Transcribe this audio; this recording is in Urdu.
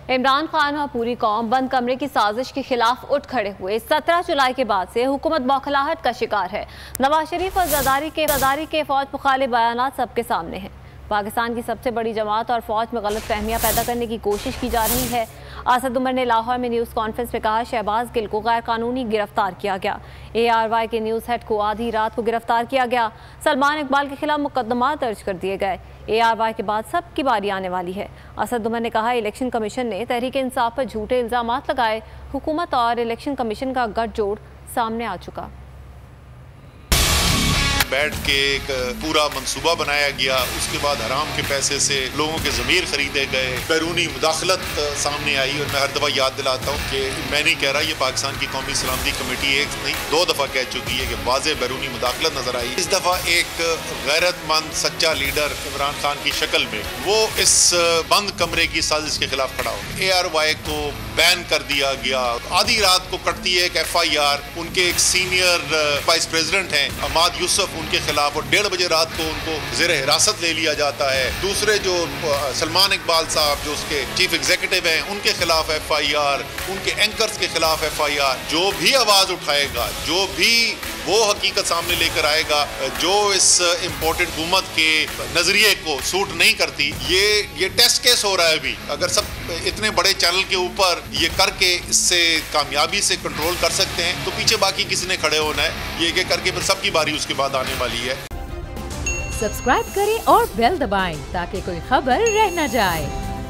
عمران خان اور پوری قوم بند کمرے کی سازش کے خلاف اٹھ کھڑے ہوئے 17 جولائی کے بعد سے حکومت بوکھلاہٹ کا شکار ہے۔ نواز شریف اور زرداری کے فوج مخالف بیانات سب کے سامنے ہیں۔ پاکستان کی سب سے بڑی جماعت اور فوج میں غلط فہمیاں پیدا کرنے کی کوشش کی جا رہی ہے۔ اسد عمر نے لاہور میں نیوز کانفرنس میں کہا شہباز گل کو غیر قانونی گرفتار کیا گیا۔ ARY کے نیوز ہیڈ کو آدھی رات کو گرفتار کیا گیا۔ سلمان اقبال کے خلاف مقدمات درج کر دیے گئے۔ ARY کے بعد سب کی باری آنے والی ہے۔ اسد عمر نے کہا الیکشن کمیشن نے تحریک انصاف پر جھوٹے الزامات لگائے۔ حکومت اور الیکشن کمیشن کا گٹھ جوڑ سامنے آ چکا۔ بیٹھ کے ایک پورا منصوبہ بنایا گیا، اس کے بعد حرام کے پیسے سے لوگوں کے ضمیر خریدے گئے، بیرونی مداخلت سامنے آئی، اور میں ہر دفعہ یاد دلاتا ہوں کہ میں نہیں کہہ رہا، یہ پاکستان کی قومی سلامتی کمیٹی ایک نہیں 2 دفعہ کہہ چکی ہے کہ واضح بیرونی مداخلت نظر آئی۔ اس دفعہ ایک غیرت مند سچا لیڈر عمران خان کی شکل میں وہ اس بند کمرے کی سازش کے خلاف کھڑا ہو۔ ARY کو بین کر دیا گیا۔ آدھی رات کو کٹتی ہے ایک FIR، ان کے ایک سینئر وائس پریزیڈنٹ ہیں عماد یوسف، ان کے خلاف، اور 1:30 بجے رات کو ان کو زیر حراست لے لیا جاتا ہے۔ دوسرے جو سلمان اقبال صاحب جو اس کے چیف ایگزیکٹو ہیں، ان کے خلاف FIR، ان کے اینکرز کے خلاف FIR۔ جو بھی آواز اٹھائے گا، جو بھی وہ حقیقت سامنے لے کر آئے گا جو اس امپورٹنٹ حکومت کے نظریے کو سوٹ نہیں کرتی، یہ ٹیسٹ کیس ہو رہا ہے ابھی۔ اگر سب اتنے بڑے چینل کے اوپر یہ کر کے اس سے کامیابی سے کنٹرول کر سکتے ہیں تو پیچھے باقی کسی نے کھڑے ہونا ہے۔ یہ کر کے پھر سب کی باری اس کے بعد آنے والی ہے۔ سبسکرائب کریں اور بیل دبائیں تاکہ کوئی خبر رہ نہ جائے۔